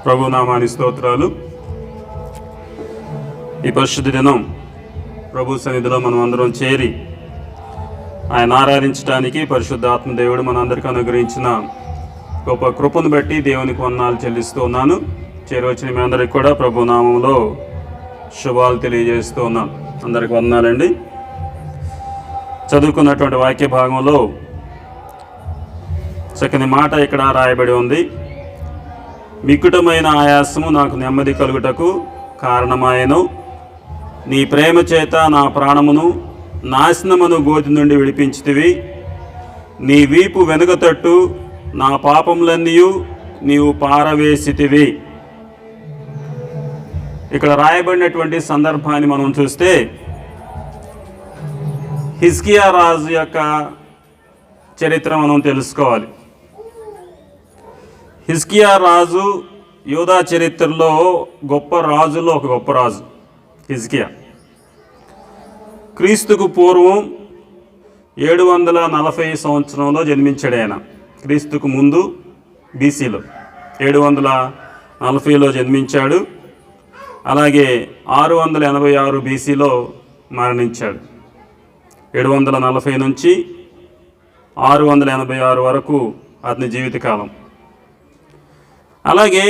ప్రభు నామాని స్తోత్రాలు. ఈ పరిశుద్ధ దినం ప్రభు సన్నిధిలో మనం అందరం చేరి ఆయన ఆరాధించడానికి పరిశుద్ధ ఆత్మదేవుడు మనందరికీ అనుగ్రహించిన గొప్ప కృపను బట్టి దేవునికి వందనాలు చెల్లిస్తూ ఉన్నాను. చేరవచ్చిన మీ అందరికి కూడా ప్రభు నామంలో శుభాలు తెలియజేస్తూ ఉన్నాను. అందరికి వందనాలండి. చదువుకున్నటువంటి వాక్య భాగంలో చక్కని మాట ఇక్కడ రాయబడి ఉంది. మిక్కుటమైన ఆయాసము నాకు నెమ్మది కలుగుటకు కారణమాయను. నీ ప్రేమ చేత నా ప్రాణమును నాశనమును గోతి నుండి విడిపించితివి. నీ వీపు వెనుక తట్టు నా పాపములన్నీ నీవు పారవేసితివి. ఇక్కడ రాయబడినటువంటి సందర్భాన్ని మనం చూస్తే హిజ్కియా రాజు యొక్క చరిత్ర మనం తెలుసుకోవాలి. హిజ్కియా రాజు యూదా చరిత్రలో గొప్ప రాజుల్లో ఒక గొప్ప రాజు హిజ్కియా. క్రీస్తుకు పూర్వం 740 సంవత్సరంలో జన్మించాడు ఆయన. క్రీస్తుకు ముందు బీసీలో 740లో జన్మించాడు. అలాగే 686 బీసీలో మరణించాడు. 740 నుంచి 686 వరకు అతని జీవితకాలం. అలాగే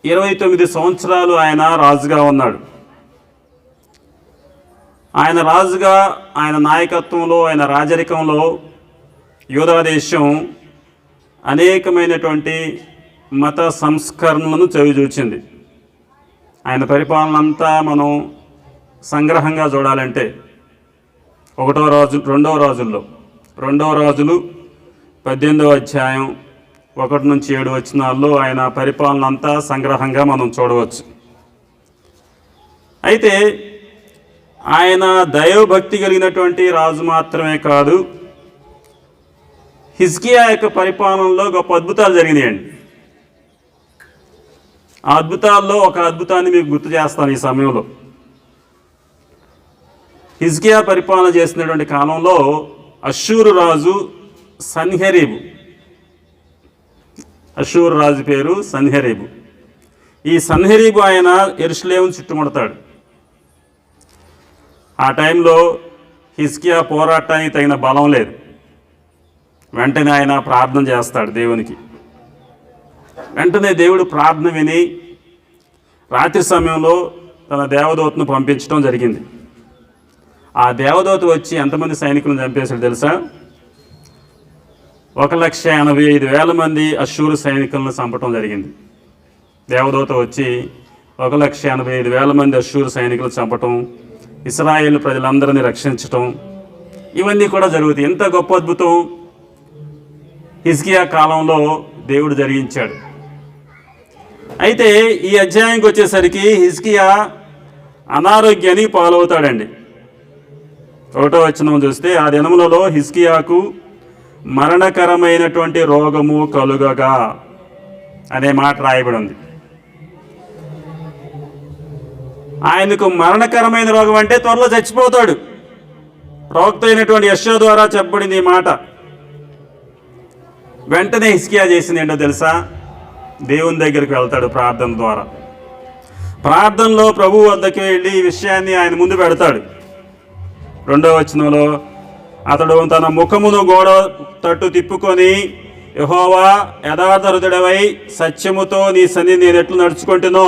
29 సంవత్సరాలు ఆయన రాజుగా ఉన్నాడు. ఆయన రాజుగా, ఆయన నాయకత్వంలో, ఆయన రాజరికంలో యూదా దేశం అనేకమైనటువంటి మత సంస్కరణలను చవిచూచింది. ఆయన పరిపాలన అంతా మనం సంగ్రహంగా చూడాలంటే 2వ రాజులు 18వ అధ్యాయం 1 నుంచి 7 వచనాల్లో ఆయన పరిపాలన అంతా సంగ్రహంగా మనం చూడవచ్చు. అయితే ఆయన దైవభక్తి కలిగినటువంటి రాజు మాత్రమే కాదు, హిజ్కియా యొక్క పరిపాలనలో గొప్ప అద్భుతాలు జరిగినాయండి. ఆ అద్భుతాల్లో ఒక అద్భుతాన్ని మీకు గుర్తు చేస్తాను ఈ సమయంలో. హిజ్కియా పరిపాలన చేసినటువంటి కాలంలో అష్షూరు రాజు సన్హెరీబు, అష్షూరు రాజు పేరు సన్హెరీబు. ఈ సన్హెరీబు ఆయన యెరూషలేమును చుట్టుముడతాడు. ఆ టైంలో హిజ్కియా పోరాటానికి తగిన బలం లేదు. వెంటనే ఆయన ప్రార్థన చేస్తాడు దేవునికి. వెంటనే దేవుడు ప్రార్థన విని రాత్రి సమయంలో తన దేవదూతను పంపించడం జరిగింది. ఆ దేవదూత వచ్చి ఎంతమంది సైనికులను చంపేశాడు తెలుసా? 1,85,000 మంది అష్షూరు సైనికులను చంపటం జరిగింది. దేవదూత వచ్చి 1,85,000 మంది అష్షూరు సైనికులు చంపటం, ఇశ్రాయేలు ప్రజలందరినీ రక్షించటం, ఇవన్నీ కూడా జరుగుతాయి. ఎంత గొప్ప అద్భుతం హిజ్కియా కాలంలో దేవుడు జరిగించాడు. అయితే ఈ అధ్యాయంకి వచ్చేసరికి హిజ్కియా అనారోగ్యానికి పాలవుతాడండి. 1వ వచనం చూస్తే, ఆ దినములలో హిజ్కియాకు మరణకరమైనటువంటి రోగము కలుగగా అనే మాట రాయబడి ఉంది. ఆయనకు మరణకరమైన రోగం అంటే త్వరలో చచ్చిపోతాడు. ప్రవక్త అయినటువంటి యెషయా ద్వారా చెప్పబడింది ఈ మాట. వెంటనే హిజ్కియా చేసింది ఏంటో తెలుసా? దేవుని దగ్గరికి వెళ్తాడు ప్రార్థన ద్వారా. ప్రార్థనలో ప్రభువు వద్దకు వెళ్ళి ఈ విషయాన్ని ఆయన ముందు పెడతాడు. 2వ వచనంలో, అతడు తన ముఖమును గోడ తట్టు తిప్పుకొని, యెహోవా, యథార్థ హృదయుడవై సత్యముతో నీ సన్నిధి నేను ఎట్లు నడుచుకుంటునో,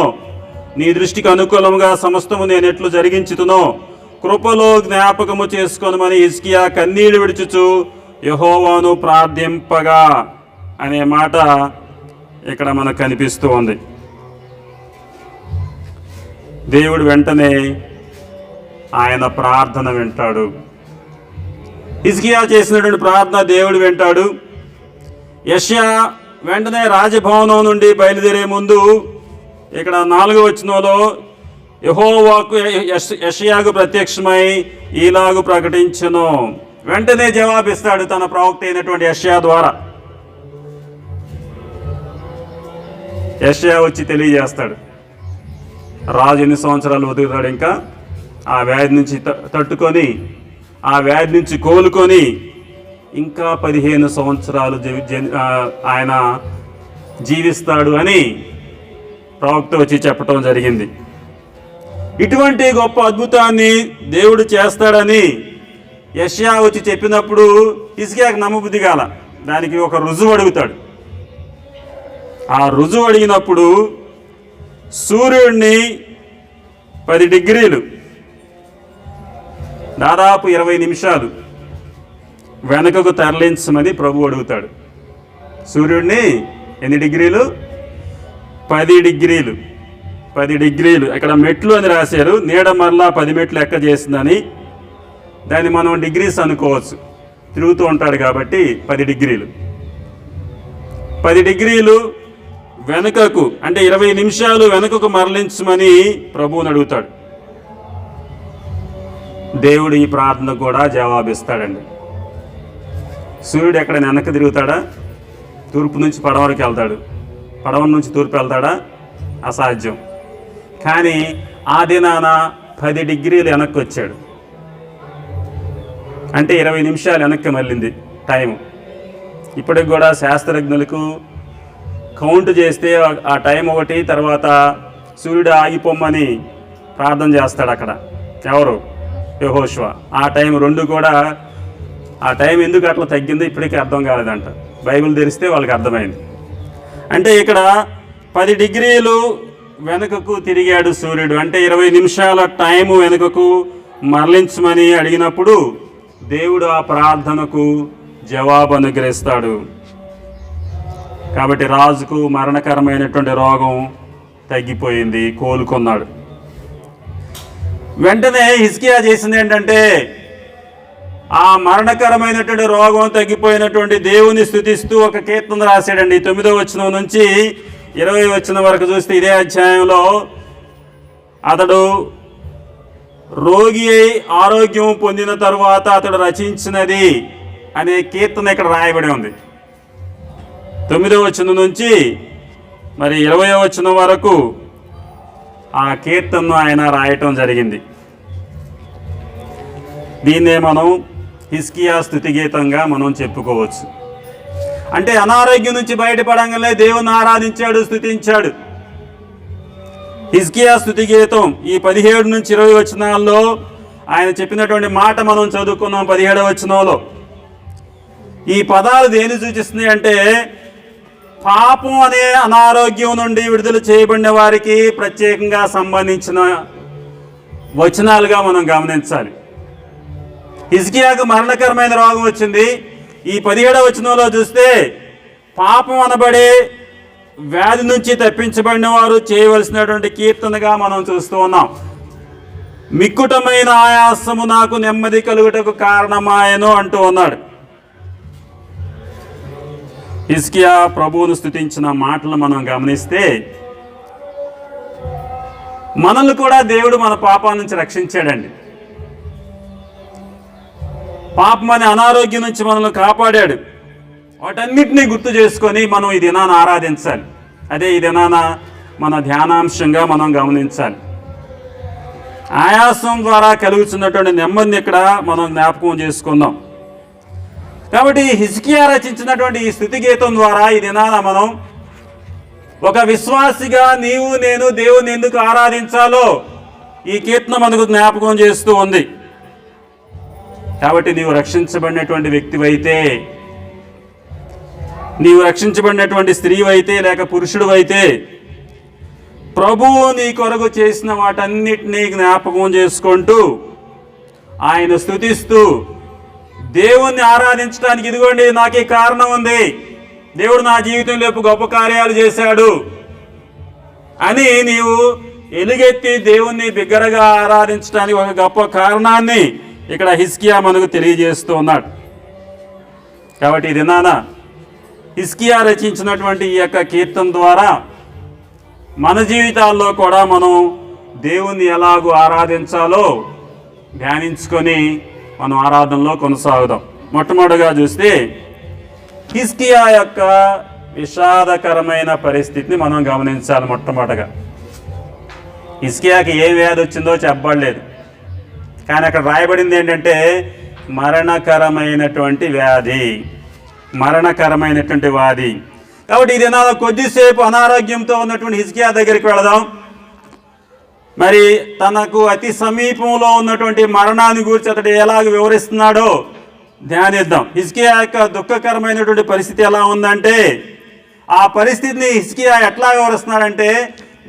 నీ దృష్టికి అనుకూలముగా సమస్తము నేను ఎట్లు జరిగించుతునో కృపలో జ్ఞాపకము చేసుకొనమని హిజ్కియా కన్నీళ్లు విడుచుచు యెహోవాను ప్రార్థింపగా అనే మాట ఇక్కడ మనకు కనిపిస్తూ ఉంది. దేవుడు వెంటనే ఆయన ప్రార్థన వింటాడు. హిజ్కియా చేసినటువంటి ప్రార్థన దేవుడు వింటాడు. యెషయా వెంటనే రాజభవనం నుండి బయలుదేరే ముందు ఇక్కడ 4వ వచనంలో యెహోవాకు యెషయాకు ప్రత్యక్షమై ఈలాగు ప్రకటించును. వెంటనే జవాబిస్తాడు తన ప్రవక్త అయినటువంటి యెషయా ద్వారా. యెషయా వచ్చి తెలియజేస్తాడు, రాజు ఎన్ని సంవత్సరాలు బతుకుతాడు, ఇంకా ఆ వ్యాధి నుంచి తట్టుకొని, ఆ వ్యాధి నుంచి కోలుకొని ఇంకా 15 సంవత్సరాలు ఆయన జీవిస్తాడు అని ప్రవక్త వచ్చి చెప్పటం జరిగింది. ఇటువంటి గొప్ప అద్భుతాన్ని దేవుడు చేస్తాడని యెషయా వచ్చి చెప్పినప్పుడు హిజ్కియాకు నమ్మబుద్ధి కాల. దానికి ఒక రుజువు అడుగుతాడు. ఆ రుజువు అడిగినప్పుడు సూర్యుడిని 10 డిగ్రీలు దాదాపు 20 నిమిషాలు వెనకకు తరలించమని ప్రభు అడుగుతాడు. సూర్యుడిని ఎన్ని డిగ్రీలు? 10 డిగ్రీలు. 10 డిగ్రీలు. ఇక్కడ మెట్లు అని రాశారు. నీడ మరలా 10 మెట్లు లెక్క చేసిందని దాన్ని మనం డిగ్రీస్ అనుకోవచ్చు. తిరుగుతూ ఉంటాడు కాబట్టి 10 డిగ్రీలు. 10 డిగ్రీలు వెనుకకు అంటే 20 నిమిషాలు వెనుకకు మరలించమని ప్రభువుని అడుగుతాడు. దేవుడు ఈ ప్రార్థన కూడా జవాబిస్తాడండి. సూర్యుడు ఎక్కడ వెనక్కి తిరుగుతాడా? తూర్పు నుంచి పడవరకు వెళ్తాడు. పడవ నుంచి తూర్పు వెళ్తాడా? అసాధ్యం. కానీ ఆ దినాన 10 డిగ్రీలు వెనక్కి వచ్చాడు. అంటే 20 నిమిషాలు వెనక్కి మళ్ళింది టైం. ఇప్పటికి కూడా శాస్త్రజ్ఞులకు కౌంట్ చేస్తే ఆ టైం ఒకటి, తర్వాత సూర్యుడు ఆగిపోమ్మని ప్రార్థన చేస్తాడు అక్కడ. ఎవరు? యెహోషువ. ఆ టైం 2 కూడా. ఆ టైం ఎందుకు అట్లా తగ్గిందో ఇప్పటికీ అర్థం కాలేదంట. బైబిల్ తెరిస్తే వాళ్ళకి అర్థమైంది. అంటే ఇక్కడ 10 డిగ్రీలు వెనుకకు తిరిగాడు సూర్యుడు. అంటే 20 నిమిషాల టైము వెనుకకు మరలించమని అడిగినప్పుడు దేవుడు ఆ ప్రార్థనకు జవాబు అనుగ్రహిస్తాడు. కాబట్టి రాజుకు మరణకరమైనటువంటి రోగం తగ్గిపోయింది, కోలుకున్నాడు. వెంటనే హిజ్కియా చేసింది ఏంటంటే ఆ మరణకరమైనటువంటి రోగం తగ్గిపోయినటువంటి దేవుని స్తుతిస్తూ ఒక కీర్తన రాశాడండి. 9వ వచనం నుంచి 20వ వచనం వరకు చూస్తే ఇదే అధ్యాయంలో అతడు రోగి అయి ఆరోగ్యం పొందిన తరువాత అతడు రచించినది అనే కీర్తన ఇక్కడ రాయబడి ఉంది. 9వ వచనం నుంచి మరి 20వ వచనం వరకు ఆ కీర్తనను ఆయన రాయటం జరిగింది. దీన్నే మనం హిజ్కియా స్తుతి గీతంగా మనం చెప్పుకోవచ్చు. అంటే అనారోగ్యం నుంచి బయటపడంగానే దేవుని ఆరాధించాడు, స్తుతించాడు. హిజ్కియా స్తుతి గీతం ఈ 17 నుంచి 20 వచనాల్లో ఆయన చెప్పినటువంటి మాట మనం చదువుకున్నాం. 17వ వచనంలో ఈ పదాలు దేని సూచిస్తున్నాయి అంటే పాపం అనే అనారోగ్యం నుండి విడుదల చేయబడిన వారికి ప్రత్యేకంగా సంబంధించిన వచనాలుగా మనం గమనించాలి. హిజ్కియాకు మరణకరమైన రోగం వచ్చింది. ఈ 17వ వచనంలో చూస్తే పాపం అనబడే వ్యాధి నుంచి తప్పించబడిన వారు చేయవలసినటువంటి కీర్తనగా మనం చూస్తూ ఉన్నాం. మిక్కుటమైన ఆయాసము నాకు నెమ్మది కలుగుటకు కారణమాయను అంటూ ఉన్నాడు. హిజ్కియా ప్రభువును స్తుతించిన మాటలు మనం గమనిస్తే మనల్ని కూడా దేవుడు మన పాపం నుంచి రక్షించాడండి. పాపం అనే అనారోగ్యం నుంచి మనల్ని కాపాడాడు. వాటన్నిటినీ గుర్తు చేసుకొని మనం ఈ దినాన్ని ఆరాధించాలి. అదే ఈ దినాన మన ధ్యానాంశంగా మనం గమనించాలి. ఆయాసం ద్వారా కలుగుతున్నటువంటి నెమ్మదిని ఇక్కడ మనం జ్ఞాపకం చేసుకుందాం. కాబట్టి హిజ్కియా రచించినటువంటి ఈ స్తుతి గీతం ద్వారా ఈ దినాన మనం ఒక విశ్వాసిగా నీవు నేను దేవుని ఎందుకు ఆరాధించాలో ఈ కీర్తన మనకు జ్ఞాపకం చేస్తూ ఉంది. కాబట్టి నీవు రక్షించబడినటువంటి వ్యక్తివైతే, నీవు రక్షించబడినటువంటి స్త్రీవైతే లేక పురుషుడివైతే ప్రభువు నీ కొరకు చేసిన వాటన్నిటినీ జ్ఞాపకం చేసుకుంటూ ఆయన స్తుతిస్తూ దేవుణ్ణి ఆరాధించడానికి ఇదిగోండి నాకు ఈ కారణం ఉంది, దేవుడు నా జీవితంలో గొప్ప కార్యాలు చేశాడు అని నీవు ఎలుగెత్తి దేవుణ్ణి బిగ్గరగా ఆరాధించడానికి ఒక గొప్ప కారణాన్ని ఇక్కడ హిజ్కియా మనకు తెలియజేస్తూ ఉన్నాడు. కాబట్టి ఈ దినాన హిజ్కియా రచించినటువంటి ఈ యొక్క కీర్తన ద్వారా మన జీవితాల్లో కూడా మనం దేవుణ్ణి ఎలాగూ ఆరాధించాలో ధ్యానించుకొని మనం ఆరాధనలో కొనసాగుదాం. మొట్టమొదటిగా చూస్తే హిజ్కియా యొక్క విషాదకరమైన పరిస్థితిని మనం గమనించాలి. మొట్టమొదటిగా హిజ్కియాకి ఏ వ్యాధి వచ్చిందో చెప్పబడలేదు, కానీ అక్కడ రాయబడింది ఏంటంటే మరణకరమైనటువంటి వ్యాధి, మరణకరమైనటువంటి వ్యాధి. కాబట్టి ఇది నా కొద్దిసేపు అనారోగ్యంతో ఉన్నటువంటి హిజ్కియా దగ్గరికి వెళదాం. మరి తనకు అతి సమీపంలో ఉన్నటువంటి మరణాన్ని గురించి అతడు ఎలాగ వివరిస్తున్నాడో ధ్యానిద్దాం. హిజ్కియా యొక్క దుఃఖకరమైనటువంటి పరిస్థితి ఎలా ఉందంటే, ఆ పరిస్థితిని హిజ్కియా ఎట్లా వివరిస్తున్నాడంటే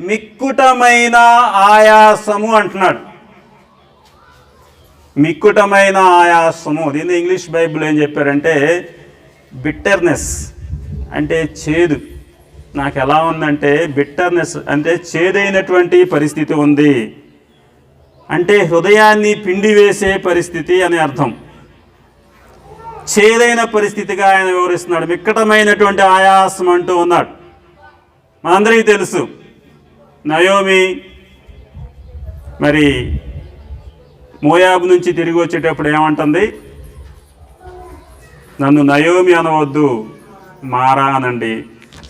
మిక్కుటమైన ఆయాసము అంటున్నాడు. మిక్కుటమైన ఆయాసము. దీన్ని ఇంగ్లీష్ బైబిల్ ఏం చెప్పారంటే బిట్టర్నెస్, అంటే చేదు. నాకు ఎలా ఉందంటే బిట్టర్నెస్ అంటే చేదైనటువంటి పరిస్థితి ఉంది, అంటే హృదయాన్ని పిండి వేసే పరిస్థితి అని అర్థం. చేదైన పరిస్థితిగా ఆయన వివరిస్తున్నాడు. మిక్కటమైనటువంటి ఆయాసం అంటూ ఉన్నాడు. మనందరికీ తెలుసు నయోమి మరి మోయాబు నుంచి తిరిగి వచ్చేటప్పుడు ఏమంటుంది, నన్ను నయోమి అనవద్దు మారా అనండి.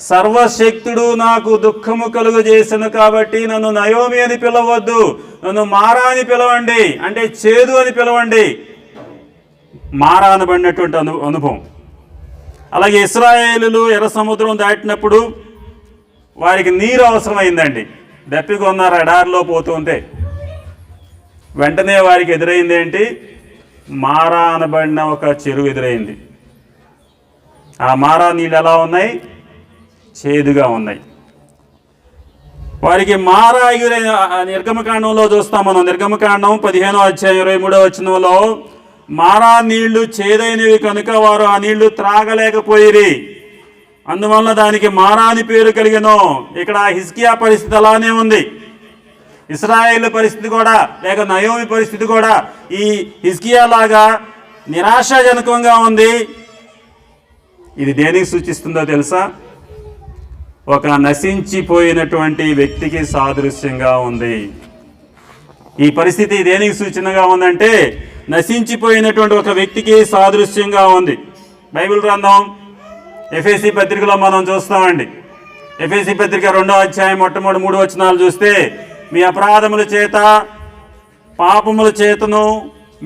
సర్వశక్తుడు నాకు దుఃఖము కలుగజేసను కాబట్టి నన్ను నయోమి అని పిలవద్దు, నన్ను మారా అని పిలవండి, అంటే చేదు అని పిలవండి. మారా అనబడినటువంటి అనుభవం. అలాగే ఇశ్రాయేలులు ఎర్ర సముద్రం దాటినప్పుడు వారికి నీరు అవసరమైందండి. దప్పికొన్నారు ఎడారిలో పోతుంటే. వెంటనే వారికి ఎదురైంది ఏంటి? మారా అనబడిన ఒక చెరువు ఎదురైంది. ఆ మారా నీళ్ళు ఎలా ఉన్నాయి? చేదుగా ఉన్నాయి. వారికి మారా ఎదురైన నిర్గమకాండంలో చూస్తాం మనం. నిర్గమకాండం 15వ అధ్యాయం 23వ వచనంలో మారా నీళ్లు చేదైనవి కనుక వారు ఆ నీళ్లు త్రాగలేకపోయిరి, అందువల్ల దానికి మారా అని పేరు కలిగెను. ఇక్కడ హిజ్కియా పరిస్థితి అలానే ఉంది. ఇశ్రాయేలు పరిస్థితి కూడా, లేక నయోమి పరిస్థితి కూడా ఈ హిజ్కియా లాగా నిరాశాజనకంగా ఉంది. ఇది దేనికి సూచిస్తుందో తెలుసా? ఒక నశించిపోయినటువంటి వ్యక్తికి సాదృశ్యంగా ఉంది. ఈ పరిస్థితి దేనికి సూచనగా ఉందంటే నశించిపోయినటువంటి ఒక వ్యక్తికి సాదృశ్యంగా ఉంది. బైబిల్ గ్రంథం ఎఫెసీ పత్రికలో మనం చూస్తామండి. ఎఫెసీ పత్రిక 2వ అధ్యాయం మొట్టమొదటి 3 వచనాలు చూస్తే, మీ అపరాధముల చేత పాపముల చేతను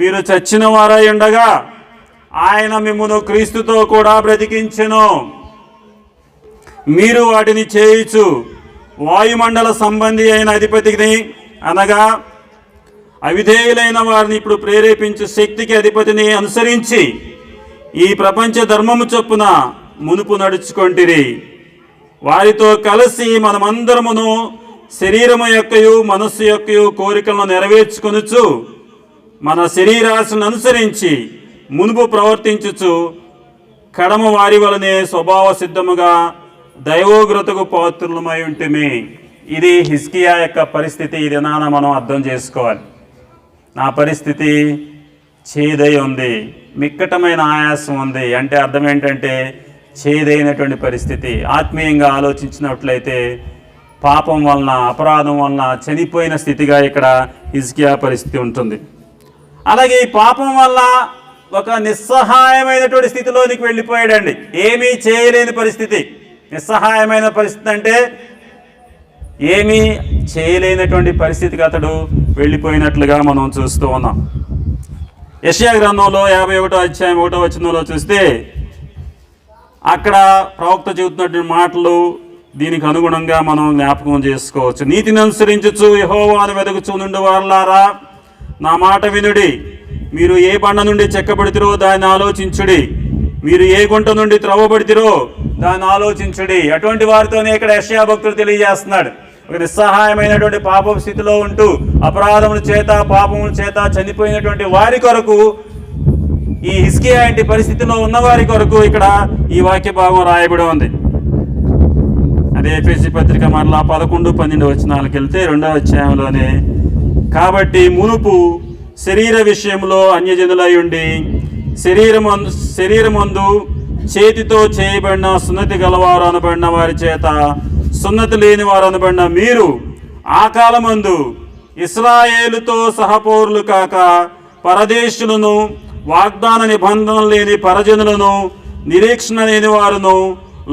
మీరు చచ్చిన వారై ఉండగా ఆయన మిమ్మును క్రీస్తుతో కూడా బ్రతికించెను. మీరు వాటిని చేయుచు వాయుమండల సంబంధి అయిన అధిపతిని, అనగా అవిధేయులైన వారిని ఇప్పుడు ప్రేరేపించు శక్తికి అధిపతిని అనుసరించి ఈ ప్రపంచ ధర్మము చొప్పున మునుపు నడుచుకొంటిరి. వారితో కలిసి మనమందరమును శరీరము యొక్కయు మనస్సు యొక్కయు కోరికలను నెరవేర్చుకొనుచు మన శరీరాశను అనుసరించి మునుపు ప్రవర్తించుచు కడమ వారి వలనే స్వభావ సిద్ధముగా దైవోగ్రతకు పాత్రులమై ఉంటిమి. ఇది హిజ్కియా యొక్క పరిస్థితి. ఇది మనం అర్థం చేసుకోవాలి. నా పరిస్థితి చేదై ఉంది, మిక్కటమైన ఆయాసం ఉంది. అంటే అర్థం ఏంటంటే చేదైనటువంటి పరిస్థితి. ఆత్మీయంగా ఆలోచించినట్లయితే పాపం వలన, అపరాధం వలన చనిపోయిన స్థితిగా ఇక్కడ హిజ్కియా పరిస్థితి ఉంటుంది. అలాగే ఈ పాపం వల్ల ఒక నిస్సహాయమైనటువంటి స్థితిలోనికి వెళ్ళిపోయాడండి. ఏమీ చేయలేని పరిస్థితి. నిస్సహాయమైన పరిస్థితి అంటే ఏమీ చేయలేనటువంటి పరిస్థితికి అతడు వెళ్ళిపోయినట్లుగా మనం చూస్తూ ఉన్నాం. యెషయా గ్రంథంలో 51వ అధ్యాయం 1వ వచనంలో చూస్తే అక్కడ ప్రవక్త చెబుతున్నటువంటి మాటలు దీనికి అనుగుణంగా మనం జ్ఞాపకం చేసుకోవచ్చు. నీతిని అనుసరించుచు యెహోవాను వెదకుచు నుండి వారలారా, నా మాట వినుడి. మీరు ఏ బండ నుండి చెక్కబడితిరో దాన్ని ఆలోచించుడి, మీరు ఏ గుంట నుండి త్రవ్వబడితిరో దాన్ని ఆలోచించుడి. అటువంటి వారితోనే ఇక్కడ యెషయా భక్తుడు తెలియజేస్తున్నాడు. ఒక నిస్సహాయమైనటువంటి పాపం స్థితిలో ఉంటూ అపరాధముల చేత పాపముల చేత చనిపోయినటువంటి వారి కొరకు, ఈ హిజ్కియా ఇంటి పరిస్థితిలో ఉన్న వారి కొరకు ఇక్కడ ఈ వాక్య భాగం రాయబడి ఉంది. అదే ఎఫెసీ పత్రిక మరలా 11-12 వచనాలకు వెళ్తే 2వ అధ్యాయంలోనే, కాబట్టి మునుపు శరీర విషయంలో అన్యజనులై ఉండి శరీరమందు చేతితో చేయబడిన సున్నతి గలవారు అనబడిన వారి చేత సున్నతి లేని వారు అనబడిన మీరు ఆ కాలమందు ఇశ్రాయేలుతో సహపౌరులు కాక పరదేశులను, వాగ్దాన నిబంధన లేని పరజనులను, నిరీక్షణ లేని వారును,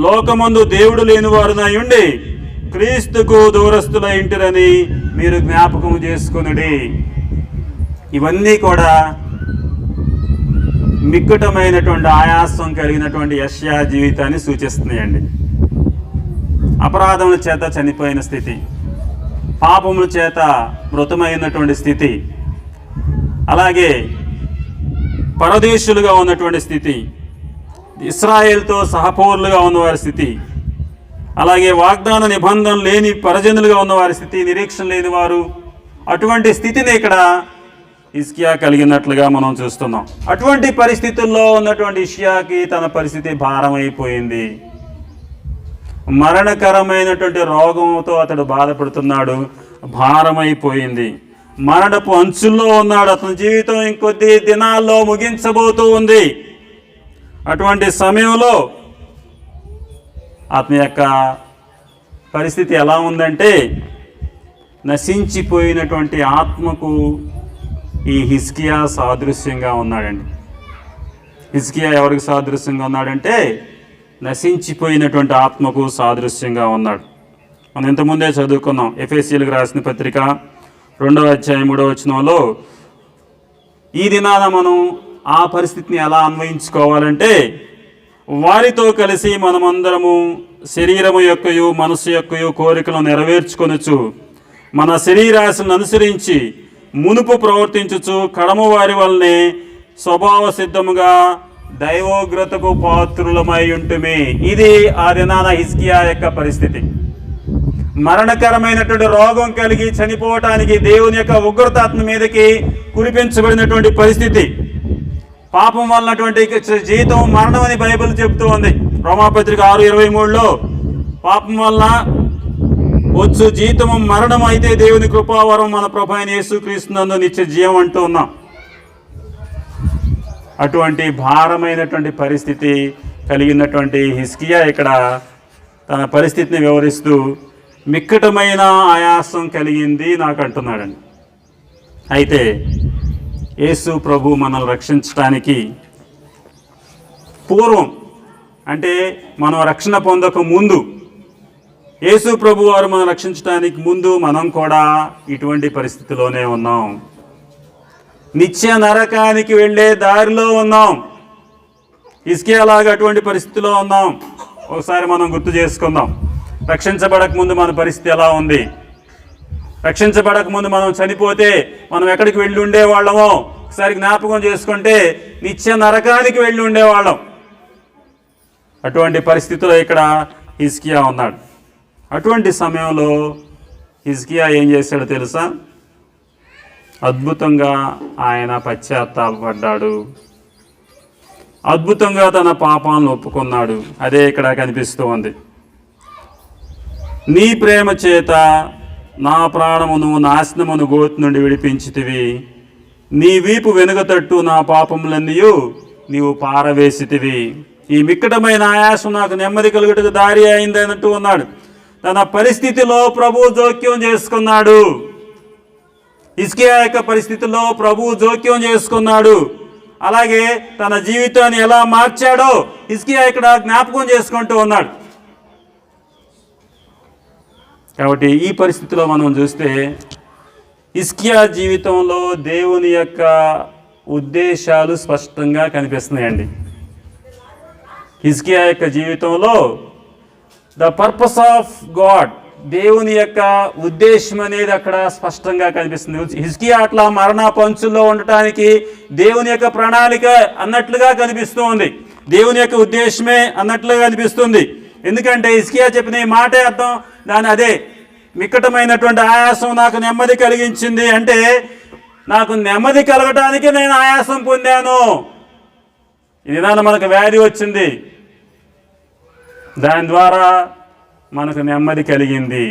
లోకమందు దేవుడు లేని వారునై ఉండి క్రీస్తుకు దూరస్తులై ఇంటిరని మీరు జ్ఞాపకం చేసుకొనుడి. ఇవన్నీ కూడా మిక్కుటమైనటువంటి ఆయాసం కలిగినటువంటి యెషయా జీవితాన్ని సూచిస్తున్నాయండి. అపరాధముల చేత చనిపోయిన స్థితి, పాపముల చేత మృతమైనటువంటి స్థితి, అలాగే పరదేశులుగా ఉన్నటువంటి స్థితి, ఇశ్రాయేలుతో సహపౌరులుగా ఉన్నవారి స్థితి, అలాగే వాగ్దాన నిబంధన లేని పరజనులుగా ఉన్నవారి స్థితి, నిరీక్షణ లేని వారు, అటువంటి స్థితిని ఇక్కడ హిజ్కియా కలిగినట్లుగా మనం చూస్తున్నాం. అటువంటి పరిస్థితుల్లో ఉన్నటువంటి హిజ్కియాకి తన పరిస్థితి భారమైపోయింది. మరణకరమైనటువంటి రోగంతో అతడు బాధపడుతున్నాడు, భారమైపోయింది. మరణపు అంచుల్లో ఉన్నాడు. అతని జీవితం ఇంకొద్ది దినాల్లో ముగించబోతూ ఉంది. అటువంటి సమయంలో అతని యొక్క పరిస్థితి ఎలా ఉందంటే, నశించిపోయినటువంటి ఆత్మకు ఈ హిజ్కియా సాదృశ్యంగా ఉన్నాడండి. హిజ్కియా ఎవరికి సాదృశ్యంగా ఉన్నాడంటే, నశించిపోయినటువంటి ఆత్మకు సాదృశ్యంగా ఉన్నాడు. మనం ఇంతకుముందే చదువుకున్నాం, ఎఫెసీయులకు రాసిన పత్రిక 2వ అధ్యాయం 3వ వచనంలో ఈ దినాన మనం ఆ పరిస్థితిని ఎలా అన్వయించుకోవాలంటే, వారితో కలిసి మనమందరము శరీరము యొక్కయు మనసు యొక్కయు కోరికలను నెరవేర్చుకొనుచు మన శరీరాశలను అనుసరించి మునుపు ప్రవర్తించుచు కడమ వారి వల్లనే స్వభావ సిద్ధముగా దైవోగ్రతకు పాత్రులమై ఉంటుమే. ఇది ఆ దినాన హిజ్కియా యొక్క పరిస్థితి. మరణకరమైనటువంటి రోగం కలిగి చనిపోవటానికి దేవుని యొక్క ఉగ్రత అతని మీదకి కురిపించబడినటువంటి పరిస్థితి. పాపం వలనటువంటి జీతం మరణం అని బైబిల్ చెబుతూ ఉంది. రోమాపత్రిక 6:23లో పాపం వల్ల వచ్చు జీతము మరణం, అయితే దేవుని కృపావరం మన ప్రభు అయిన యేసుక్రీస్తునందు నిత్య జీవం అంటూ ఉన్నాం. అటువంటి భారమైనటువంటి పరిస్థితి కలిగినటువంటి హిజ్కియా ఇక్కడ తన పరిస్థితిని వివరిస్తూ మిక్కటమైన ఆయాసం కలిగింది నాకు అంటున్నాడండి. అయితే యేసు ప్రభు మనల్ని రక్షించడానికి పూర్వం, అంటే మనం రక్షణ పొందక ముందు, యేసు ప్రభు వారు మనం రక్షించడానికి ముందు మనం కూడా ఇటువంటి పరిస్థితిలోనే ఉన్నాం. నిత్య నరకానికి వెళ్ళే దారిలో ఉన్నాం. హిజ్కియాలాగా అటువంటి పరిస్థితిలో ఉన్నాం. ఒకసారి మనం గుర్తు చేసుకుందాం. రక్షించబడక ముందు మన పరిస్థితి ఎలా ఉంది? రక్షించబడక ముందు మనం చనిపోతే మనం ఎక్కడికి వెళ్ళి ఉండేవాళ్ళమో ఒకసారి జ్ఞాపకం చేసుకుంటే నిత్య నరకానికి వెళ్ళి ఉండేవాళ్ళం. అటువంటి పరిస్థితిలో ఇక్కడ హిజ్కియా ఉన్నాడు. అటువంటి సమయంలో హిజ్కియా ఏం చేశాడో తెలుసా? అద్భుతంగా ఆయన పశ్చాత్తాపడ్డాడు. అద్భుతంగా తన పాపాలను ఒప్పుకున్నాడు. అదే ఇక్కడ కనిపిస్తూ ఉంది. నీ ప్రేమ చేత నా ప్రాణమును నాశనమును గోతి నుండి విడిపించితివి. నీ వీపు వెనుగతట్టు నా పాపములన్నీ నీవు పారవేసితివి. ఈ మిక్కటమైన ఆయాసం నాకు నెమ్మది కలుగుటకు దారి అయింది అన్నట్టు ఉన్నాడు. తన పరిస్థితిలో ప్రభు జోక్యం చేసుకున్నాడు. హిజ్కియా యొక్క పరిస్థితిలో ప్రభు జోక్యం చేసుకున్నాడు. అలాగే తన జీవితాన్ని ఎలా మార్చాడో హిజ్కియా ఇక్కడ జ్ఞాపకం చేసుకుంటూ ఉన్నాడు. కాబట్టి ఈ పరిస్థితిలో మనం చూస్తే హిజ్కియా జీవితంలో దేవుని యొక్క ఉద్దేశాలు స్పష్టంగా కనిపిస్తున్నాయండి. హిజ్కియా యొక్క జీవితంలో ద పర్పస్ ఆఫ్ గాడ్, దేవుని యొక్క ఉద్దేశం అనేది అక్కడ స్పష్టంగా కనిపిస్తుంది. హిజ్కియా అట్లా మరణ పంచుల్లో ఉండటానికి దేవుని యొక్క ప్రణాళిక అన్నట్లుగా కనిపిస్తూ ఉంది. దేవుని యొక్క ఉద్దేశమే అన్నట్లుగా కనిపిస్తుంది. ఎందుకంటే హిజ్కియా చెప్పిన ఈ మాటే అర్థం దాని అదే. మిక్కటమైనటువంటి ఆయాసం నాకు నెమ్మది కలిగించింది అంటే, నాకు నెమ్మది కలగటానికి నేను ఆయాసం పొందాను. ఇది మనకు వ్యాధి వచ్చింది, దాని ద్వారా మనకు నెమ్మది కలిగింది.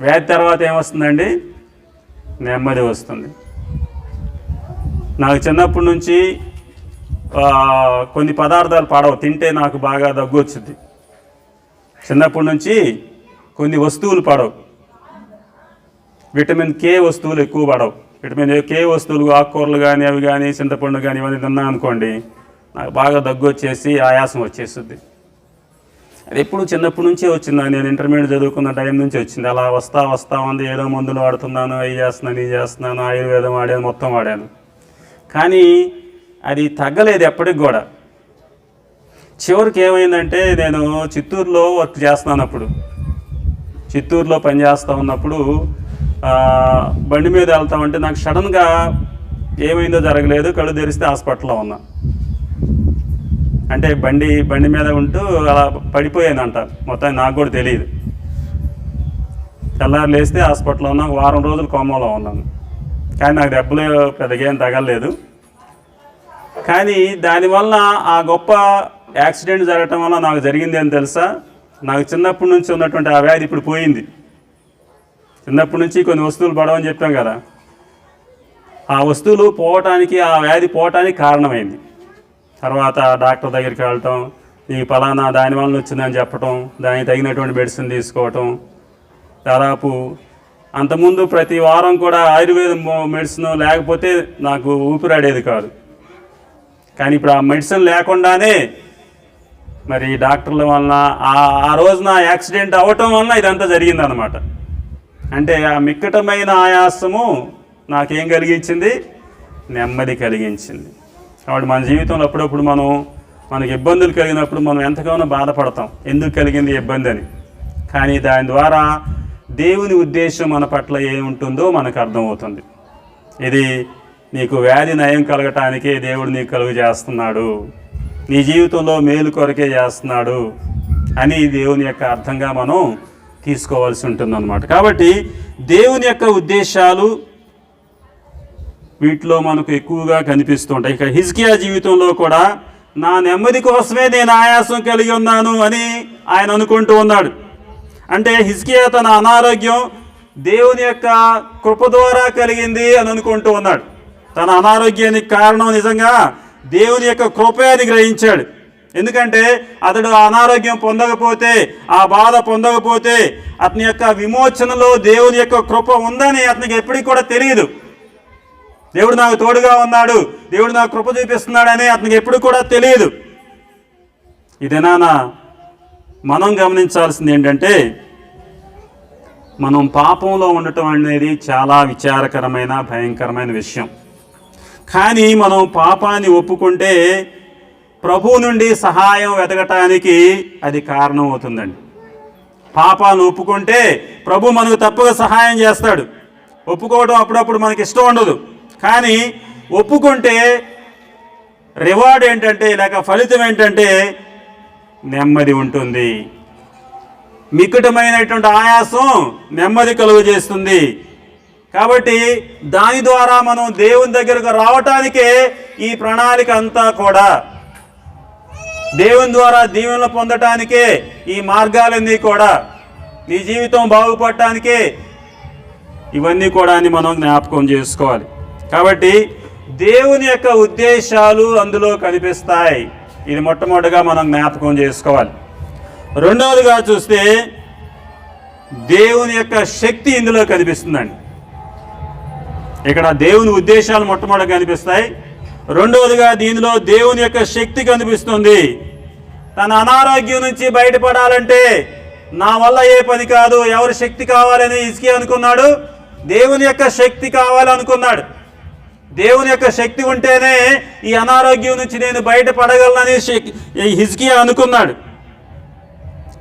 వ్యాధి తర్వాత ఏమొస్తుందండి? నెమ్మది వస్తుంది. నాకు చిన్నప్పటి నుంచి కొన్ని పదార్థాలు పడవు, తింటే నాకు బాగా దగ్గు వచ్చింది. చిన్నప్పటి నుంచి కొన్ని వస్తువులు పడవు. విటమిన్ కే వస్తువులు ఎక్కువ పడవు. విటమిన్ కే వస్తువులు, ఆకుకూరలు కానీ అవి కానీ చింతపండు కానీ ఇవన్నీ తిన్నా అనుకోండి, నాకు బాగా దగ్గు వచ్చేసి ఆయాసం వచ్చేస్తుంది. అది ఎప్పుడు చిన్నప్పటి నుంచే వచ్చింది. నేను ఇంటర్మీడియట్ చదువుకున్న టైం నుంచి వచ్చింది. అలా వస్తా ఉంది. ఏదో మందులు వాడుతున్నాను, అవి చేస్తున్నాను, ఇది చేస్తున్నాను, ఆయుర్వేదం వాడాను, మొత్తం వాడాను. కానీ అది తగ్గలేదు ఎప్పటికి కూడా. చివరికి ఏమైందంటే, నేను చిత్తూరులో వర్క్ చేస్తున్నాను. అప్పుడు చిత్తూరులో పనిచేస్తూ ఉన్నప్పుడు బండి మీద వెళ్తామంటే నాకు సడన్గా ఏమైందో జరగలేదు, కళ్ళు తెరిస్తే హాస్పిటల్లో ఉన్నా. అంటే బండి మీద ఉంటూ అలా పడిపోయానంట. మొత్తం నాకు కూడా తెలియదు. తెల్లారు లేస్తే హాస్పిటల్లో ఉన్నా. వారం రోజులు కోమాలో ఉన్నాను. కానీ నాకు దెబ్బలు పెద్దగా ఏం తగలలేదు. కానీ దానివల్ల ఆ గొప్ప యాక్సిడెంట్ జరగటం వల్ల నాకు జరిగింది అని తెలుసా? నాకు చిన్నప్పటి నుంచి ఉన్నటువంటి ఆ వ్యాధి ఇప్పుడు పోయింది. చిన్నప్పటి నుంచి కొన్ని వస్తువులు పడవని చెప్పాం కదా, ఆ వస్తువులు పోవటానికి, ఆ వ్యాధి పోవటానికి కారణమైంది. తర్వాత డాక్టర్ దగ్గరికి వెళ్ళటం, ఈ ఫలానా దానివల్ల వచ్చిందని చెప్పటం, దానికి తగినటువంటి మెడిసిన్ తీసుకోవటం. దాదాపు అంతకుముందు ప్రతి వారం కూడా ఆయుర్వేదం మెడిసిన్ లేకపోతే నాకు ఊపిరాడేది కాదు. కానీ ఇప్పుడు ఆ మెడిసిన్ లేకుండానే మరి డాక్టర్ల వలన ఆ రోజున యాక్సిడెంట్ అవ్వటం వలన ఇదంతా జరిగిందనమాట. అంటే ఆ మిక్కటమైన ఆయాసము నాకేం కలిగించింది? నెమ్మది కలిగించింది. కాబట్టి మన జీవితంలో అప్పుడప్పుడు మనకు ఇబ్బందులు కలిగినప్పుడు మనం ఎంతగానో బాధపడతాం, ఎందుకు కలిగింది ఇబ్బంది అని. కానీ దాని ద్వారా దేవుని ఉద్దేశం మన పట్ల ఏముంటుందో మనకు అర్థమవుతుంది. ఇది నీకు వ్యాధి నయం కలగటానికే దేవుడు నీకు కలుగు చేస్తున్నాడు, నీ జీవితంలో మేలు కొరకే చేస్తున్నాడు అని దేవుని యొక్క అర్థంగా మనం తీసుకోవాల్సి ఉంటుందన్నమాట. కాబట్టి దేవుని యొక్క ఉద్దేశాలు వీటిలో మనకు ఎక్కువగా కనిపిస్తుంటాయి. ఇక హిజ్కియా జీవితంలో కూడా నా నెమ్మది కోసమే నేను ఆయాసం కలిగి ఉన్నాను అని ఆయన అనుకుంటూ ఉన్నాడు. అంటే హిజ్కియా తన అనారోగ్యం దేవుని యొక్క కృప ద్వారా కలిగింది అని అనుకుంటూ ఉన్నాడు. తన అనారోగ్యానికి కారణం నిజంగా దేవుని యొక్క కృపే అని గ్రహించాడు. ఎందుకంటే అతడు అనారోగ్యం పొందకపోతే, ఆ బాధ పొందకపోతే అతని యొక్క విమోచనలో దేవుని యొక్క కృప ఉందని అతనికి ఎప్పటికీ కూడా తెలియదు. దేవుడు నాకు తోడుగా ఉన్నాడు, దేవుడు నాకు కృప చూపిస్తున్నాడని అతనికి ఎప్పుడు కూడా తెలియదు. ఇదేనా మనం గమనించాల్సింది ఏంటంటే, మనం పాపంలో ఉండటం అనేది చాలా విచారకరమైన, భయంకరమైన విషయం. కానీ మనం పాపాన్ని ఒప్పుకుంటే ప్రభువు నుండి సహాయం వెతకటానికి అది కారణం అవుతుందండి. పాపాన్ని ఒప్పుకుంటే ప్రభు మనకు తప్పక సహాయం చేస్తాడు. ఒప్పుకోవడం అప్పుడప్పుడు మనకి ఇష్టం ఉండదు, కానీ ఒప్పుకుంటే రివార్డ్ ఏంటంటే, లేక ఫలితం ఏంటంటే నెమ్మది ఉంటుంది. మిక్కుటమైనటువంటి ఆయాసం నెమ్మది కలుగు చేస్తుంది. కాబట్టి దాని ద్వారా మనం దేవుని దగ్గరకు రావటానికే ఈ ప్రణాళిక అంతా కూడా, దేవుని ద్వారా దీవెనలు పొందటానికే ఈ మార్గాలన్నీ కూడా, నీ జీవితం బాగుపడటానికే ఇవన్నీ కూడా అని మనం జ్ఞాపకం చేసుకోవాలి. కాబట్టి దేవుని యొక్క ఉద్దేశాలు అందులో కనిపిస్తాయి. ఇది మొట్టమొదటిగా మనం జ్ఞాపకం చేసుకోవాలి. రెండవదిగా చూస్తే దేవుని యొక్క శక్తి ఇందులో కనిపిస్తుందండి. ఇక్కడ దేవుని ఉద్దేశాలు మొట్టమొదటి కనిపిస్తాయి. రెండవదిగా దీనిలో దేవుని యొక్క శక్తి కనిపిస్తుంది. తన అనారోగ్యం నుంచి బయటపడాలంటే నా వల్ల ఏ పని కాదు, ఎవరి శక్తి కావాలని హిజ్కియా అనుకున్నాడు? దేవుని యొక్క శక్తి కావాలనుకున్నాడు. దేవుని యొక్క శక్తి ఉంటేనే ఈ అనారోగ్యం నుంచి నేను బయటపడగలనని హిజ్కియా అనుకున్నాడు.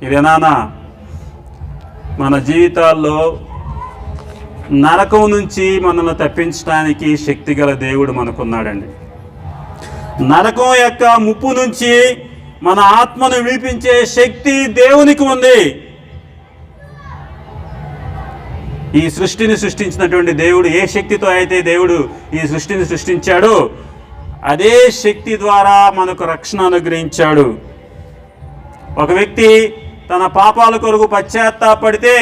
ఇదేనా మన జీవితాల్లో నరకం నుంచి మనల్ని తప్పించడానికి శక్తి గల దేవుడు మనకున్నాడండి. నరకం యొక్క ముప్పు నుంచి మన ఆత్మను విడిపించే శక్తి దేవునికి ఉంది. ఈ సృష్టిని సృష్టించినటువంటి దేవుడు ఏ శక్తితో అయితే దేవుడు ఈ సృష్టిని సృష్టించాడో అదే శక్తి ద్వారా మనకు రక్షణ అనుగ్రహించాడు. ఒక వ్యక్తి తన పాపాల కొరకు పశ్చాత్తాపడితే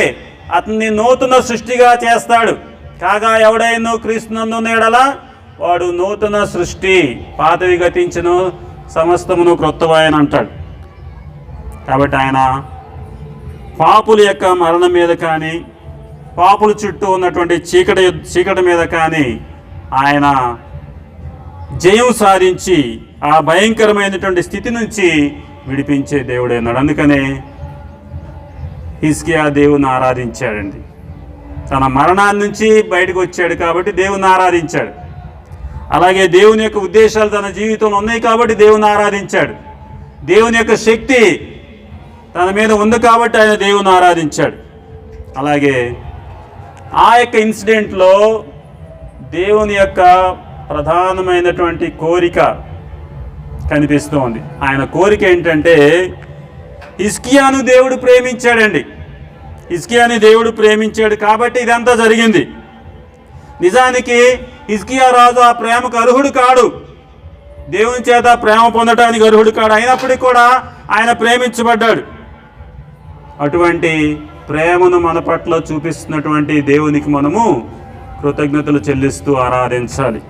అతన్ని నూతన సృష్టిగా చేస్తాడు. కాగా ఎవడైనా క్రీస్తునందున్న యెడల వాడు నూతన సృష్టి, పాతవి గతించును, సమస్తమును క్రొత్తవాయని అంటాడు. కాబట్టి ఆయన పాపుల యొక్క మరణం మీద కానీ, పాపుల చుట్టూ ఉన్నటువంటి చీకటి మీద కానీ ఆయన జయం సాధించి ఆ భయంకరమైనటువంటి స్థితి నుంచి విడిపించే దేవుడైనాడు. అందుకనే హిజ్కియా దేవుని ఆరాధించాడండి. తన మరణాన్ని నుంచి బయటకు వచ్చాడు కాబట్టి దేవుని ఆరాధించాడు. అలాగే దేవుని యొక్క ఉద్దేశాలు తన జీవితంలో ఉన్నాయి కాబట్టి దేవుని ఆరాధించాడు. దేవుని యొక్క శక్తి తన మీద ఉంది కాబట్టి ఆయన దేవుని ఆరాధించాడు. అలాగే ఆ యొక్క ఇన్సిడెంట్లో దేవుని యొక్క ప్రధానమైనటువంటి కోరిక కనిపిస్తోంది. ఆయన కోరిక ఏంటంటే హిజ్కియాను దేవుడు ప్రేమించాడండి. హిజ్కియాని దేవుడు ప్రేమించాడు కాబట్టి ఇదంతా జరిగింది. నిజానికి హిజ్కియా రాజు ఆ ప్రేమకు అర్హుడు కాడు, దేవుని చేత ప్రేమ పొందడానికి అర్హుడు కాడు. అయినప్పటికీ కూడా ఆయన ప్రేమించబడ్డాడు. అటువంటి ప్రేమను మన పట్ల చూపిస్తున్నటువంటి దేవునికి మనము కృతజ్ఞతలు చెల్లిస్తూ ఆరాధించాలి.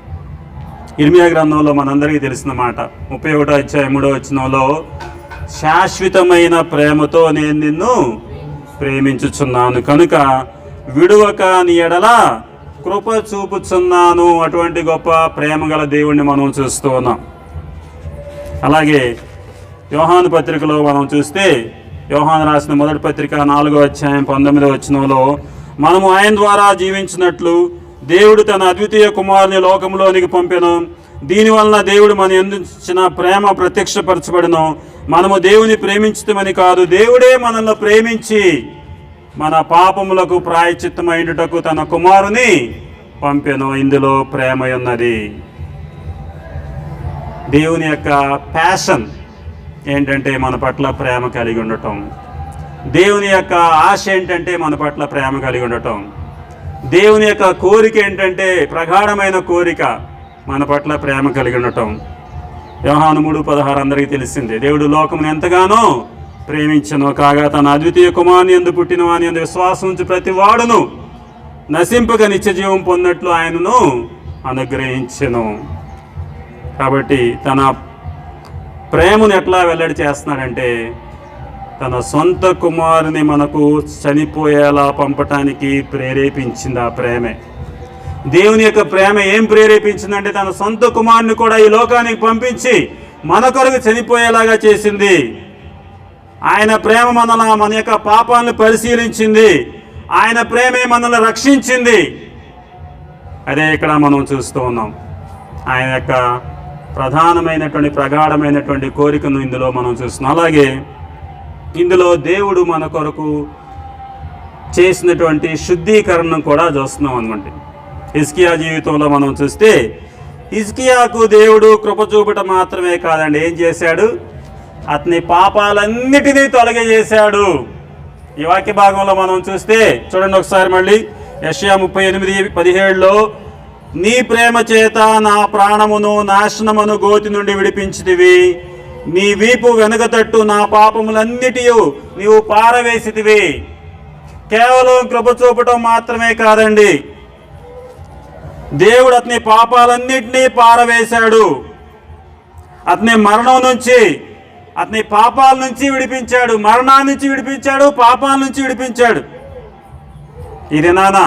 ఇర్మియా గ్రంథంలో మనందరికీ తెలిసిన మాట 31వ అధ్యాయం 3వ వచనంలో, శాశ్వతమైన ప్రేమతో నేను నిన్ను ప్రేమించుచున్నాను కనుక విడువక నీ ఎడల కృప చూపుచున్నాను. అటువంటి గొప్ప ప్రేమ గల దేవుణ్ణి మనం చూస్తూ ఉన్నాం. అలాగే యోహాను పత్రికలో మనం చూస్తే, యోహాను రాసిన మొదటి పత్రిక 4వ అధ్యాయం 19వ వచనంలో, మనము ఆయన ద్వారా జీవించినట్లు దేవుడు తన అద్వితీయ కుమారుని లోకంలోనికి పంపెను. దీనివలన దేవుడు మన అందించిన ప్రేమ ప్రత్యక్షపరచబడను. మనము దేవుని ప్రేమించుతామని కాదు, దేవుడే మనల్ని ప్రేమించి మన పాపములకు ప్రాయశ్చిత్తమైనటకు తన కుమారుని పంపెను. ఇందులో ప్రేమ ఉన్నది. దేవుని యొక్క ప్యాషన్ ఏంటంటే మన పట్ల ప్రేమ కలిగి ఉండటం. దేవుని యొక్క ఆశ ఏంటంటే మన పట్ల ప్రేమ కలిగి ఉండటం. దేవుని యొక్క కోరిక ఏంటంటే ప్రగాఢమైన కోరిక మన పట్ల ప్రేమ కలిగి ఉండటం. యోహాను 3:16 అందరికీ తెలిసిందే. దేవుడు లోకమును ఎంతగానో ప్రేమించను కాగా తన అద్వితీయ కుమారుని యందు పుట్టిన వాని యందు విశ్వాసం ఉంచి ప్రతి వాడును నశింపక నిత్య జీవం పొందినట్లు ఆయనను అనుగ్రహించెను. కాబట్టి తన ప్రేమను ఎట్లా వెల్లడి చేస్తున్నాడంటే తన సొంత కుమారుని మనకు చనిపోయేలా పంపటానికి ప్రేరేపించింది ఆ ప్రేమే. దేవుని యొక్క ప్రేమ ఏం ప్రేరేపించిందంటే తన సొంత కుమారుని కూడా ఈ లోకానికి పంపించి మన కొరకు చనిపోయేలాగా చేసింది. ఆయన ప్రేమ మన యొక్క పాపాలను పరిశీలించింది. ఆయన ప్రేమే మనల్ని రక్షించింది. అదే ఇక్కడ మనం చూస్తూ ఉన్నాం. ఆయన యొక్క ప్రధానమైనటువంటి ప్రగాఢమైనటువంటి కోరికను ఇందులో మనం చూస్తున్నాం. అలాగే ఇందులో దేవుడు మన కొరకు చేసినటువంటి శుద్ధీకరణను కూడా చూస్తున్నాం అనమాట. హిజ్కియా జీవితంలో మనం చూస్తే హిజ్కియాకు దేవుడు కృప చూపటం మాత్రమే కాదండి, ఏం చేశాడు? అతని పాపాలన్నిటినీ తొలగజేశాడు. ఈ వాక్య భాగంలో మనం చూస్తే చూడండి ఒకసారి మళ్ళీ, యెషయా 38:17లో, నీ ప్రేమ చేత నా ప్రాణమును నాశనమును గోతి నుండి విడిపించితివి, నీ వీపు వెనుకతట్టు నా పాపములన్నిటి నీవు పారవేసితివి. కేవలం కృప చూపటం మాత్రమే కాదండి, దేవుడు అతని పాపాలన్నింటినీ పారవేశాడు. అతని మరణం నుంచి, అతని పాపాల నుంచి విడిపించాడు, మరణాన్ని నుంచి విడిపించాడు, పాపాల నుంచి విడిపించాడు. ఇది నానా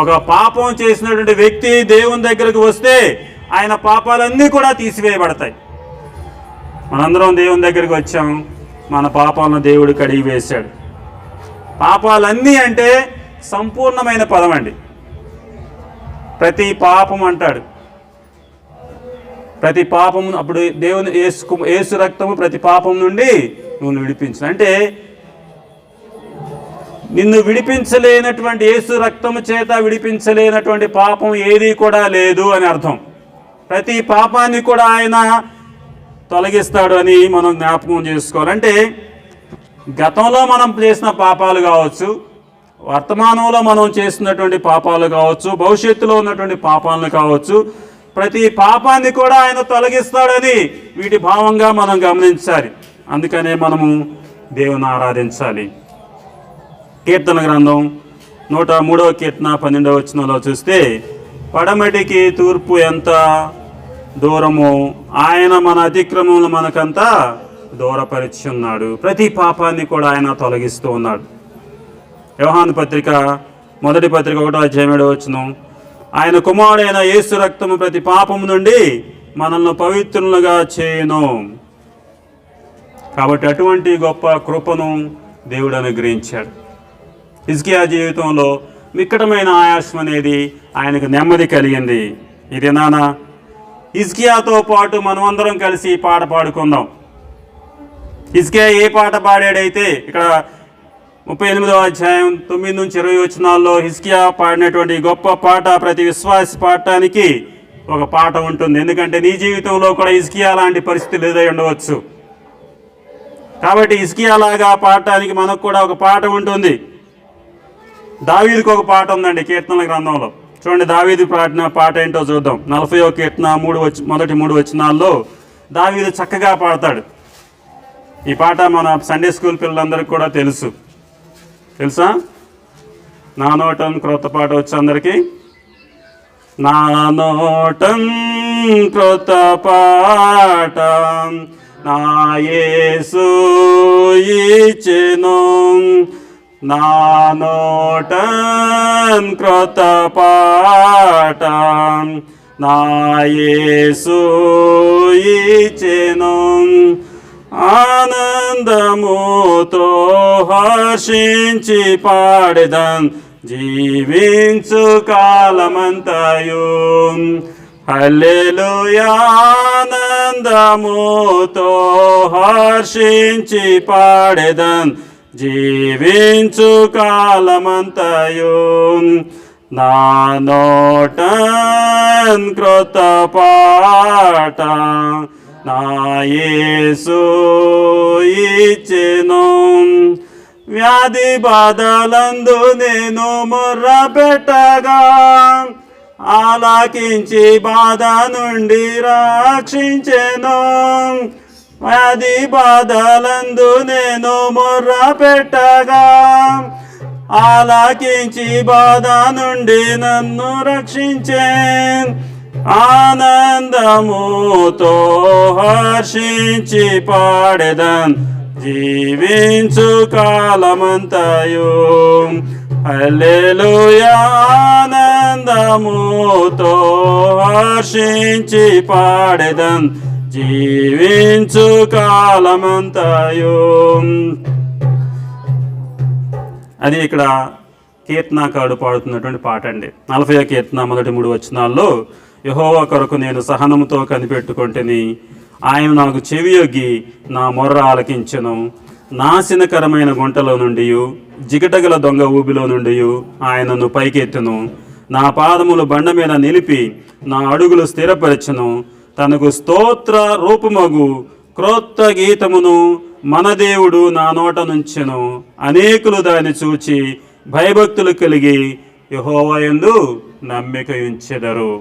ఒక పాపం చేసినటువంటి వ్యక్తి దేవుని దగ్గరకు వస్తే ఆయన పాపాలన్నీ కూడా తీసివేయబడతాయి. మనందరం దేవుని దగ్గరికి వచ్చాం, మన పాపాలను దేవుడు కడిగి వేశాడు. పాపాలన్నీ అంటే సంపూర్ణమైన పదం అండి. ప్రతి పాపం అంటాడు, ప్రతి పాపం. అప్పుడు దేవుని యేసు రక్తము ప్రతి పాపం నుండి నువ్వు విడిపించు అంటే, నిన్ను విడిపించలేనటువంటి యేసు రక్తము చేత విడిపించలేనటువంటి పాపం ఏది కూడా లేదు అని అర్థం. ప్రతి పాపాన్ని కూడా ఆయన తొలగిస్తాడు అని మనం జ్ఞాపకం చేసుకోవాలంటే, గతంలో మనం చేసిన పాపాలు కావచ్చు, వర్తమానంలో మనం చేస్తున్నటువంటి పాపాలు కావచ్చు, భవిష్యత్తులో ఉన్నటువంటి పాపాలను కావచ్చు, ప్రతి పాపాన్ని కూడా ఆయన తొలగిస్తాడని వీటి భావంగా మనం గమనించాలి. అందుకనే మనము దేవుని ఆరాధించాలి. కీర్తన గ్రంథం 103వ కీర్తన 12వ వచనంలో చూస్తే, పడమటికి తూర్పు ఎంత దూరమో ఆయన మన అతిక్రమములు మనకంతా దూరపరిచి ఉన్నాడు. ప్రతి పాపాన్ని కూడా ఆయన తొలగిస్తూ ఉన్నాడు. యోహాను పత్రిక 1వ పత్రిక 1వ అధ్యాయం 7వ వచనం, ఆయన కుమారుడైన యేసు రక్తము ప్రతి పాపము నుండి మనల్ని పవిత్రులుగా చేయును. కాబట్టి అటువంటి గొప్ప కృపను దేవుడు అనుగ్రహించాడు. హిజ్కియా జీవితంలో మిక్కటమైన ఆయాసం అనేది ఆయనకు నెమ్మది కలిగింది. ఇది నాన్న హిజ్కియాతో పాటు మనమందరం కలిసి పాట పాడుకుందాం. హిజ్కియా ఏ పాట పాడాడైతే ఇక్కడ 38వ అధ్యాయం 9-20 వచనాల్లో హిజ్కియా పాడినటువంటి గొప్ప పాట ప్రతి విశ్వాసి పాడటానికి ఒక పాట ఉంటుంది. ఎందుకంటే నీ జీవితంలో కూడా హిజ్కియా లాంటి పరిస్థితులు ఎదురై ఉండవచ్చు. కాబట్టి హిజ్కియా లాగా పాడటానికి మనకు కూడా ఒక పాట ఉంటుంది. దావీదుకు ఒక పాట ఉందండి కీర్తనల గ్రంథంలో. చూడండి దావీదు పాడిన పాట ఏంటో చూద్దాం. 40వ కీర్తన మొదటి 3 వచనాల్లో దావీదు చక్కగా పాడతాడు. ఈ పాట మన సండే స్కూల్ పిల్లలందరికీ కూడా తెలుసా? నా నోటం క్రొత్త పాట వచ్చి అందరికీ. నా నోటం క్రొత్త పాట నా యేసు ఇచ్చెను, నా నోటం క్రొత్త పాట నా యేసు ఇచ్చెను, ఆనందముతో హర్షించి పాడెదన్ జీవించు కాలమంతయు. హల్లెలూయా ఆనందముతో హర్షించి పాడెదన్ జీవించు కాలమంతయు. నా నోటన్ క్రొత్త పాట నా యేసు ఇచ్చెను, వ్యాధి బాధలందు నేను మొర్ర పెట్టగా ఆలకించి బాధ నుండి రక్షించెను. వ్యాధి బాధలందు నేను మొర్ర పెట్టగా ఆలకించి బాధ నుండి నన్ను రక్షించెను, ఆనందముతో హర్షించి పాడెదన్ జీవించు కాలమంతయు. హల్లెలూయా ఆనందముతో హర్షించి పాడెదన్ జీవించు కాలమంతయు. అది ఇక్కడ కీర్తనాకారుడు పాడుతున్నటువంటి పాట అండి. 40వ కీర్తన మొదటి 3 వచనాల్లో యెహోవా కొరకు నేను సహనముతో కనిపెట్టుకొంటిని, ఆయన నాకు చెవియొగ్గి నా మొర్ర ఆలకించెను. నాశనకరమైన గుంటలో నుండి జిగటగల దొంగ ఊబిలో నుండి ఆయనను పైకెత్తును. నా పాదములు బండ మీద నిలిపి నా అడుగులు స్థిరపరచును. తనకు స్తోత్ర రూపమగు క్రొత్త గీతమును మన దేవుడు నా నోట నుంచెను. అనేకులు దాన్ని చూచి భయభక్తులు కలిగి యెహోవా యందు నమ్మిక ఉంచెదరు.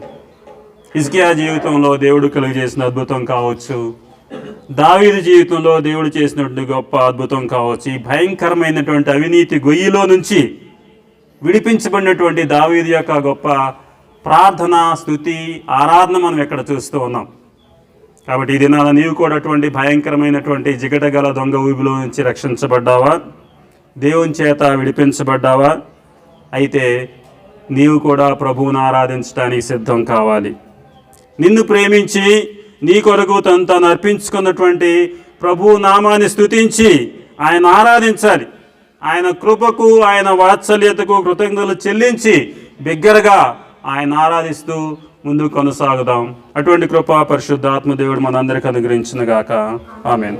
హిజ్కియా జీవితంలో దేవుడు కలిగజేసిన అద్భుతం కావచ్చు, దావీదు జీవితంలో దేవుడు చేసినటువంటి గొప్ప అద్భుతం కావచ్చు. ఈ భయంకరమైనటువంటి అవినీతి గొయ్యిలో నుంచి విడిపించబడినటువంటి దావీదు యొక్క గొప్ప ప్రార్థన, స్తుతి, ఆరాధన మనం ఇక్కడ చూస్తూ ఉన్నాం. కాబట్టి ఈ దినాల నీవు కూడా అటువంటి భయంకరమైనటువంటి జిగటగల దొంగ ఊబిలో నుంచి రక్షించబడ్డావా? దేవుని చేత విడిపించబడ్డావా? అయితే నీవు కూడా ప్రభువును ఆరాధించడానికి సిద్ధం కావాలి. నిన్ను ప్రేమించి నీ కొరకు తను అర్పించుకున్నటువంటి ప్రభు నామాన్ని స్తుతించి ఆయన ఆరాధించాలి. ఆయన కృపకు, ఆయన వాత్సల్యతకు కృతజ్ఞతలు చెల్లించి బిగ్గరగా ఆయన ఆరాధిస్తూ ముందుకు కొనసాగుదాం. అటువంటి కృప పరిశుద్ధాత్మ దేవుడు మనందరికీ అనుగ్రహించును గాక. ఆమేన్.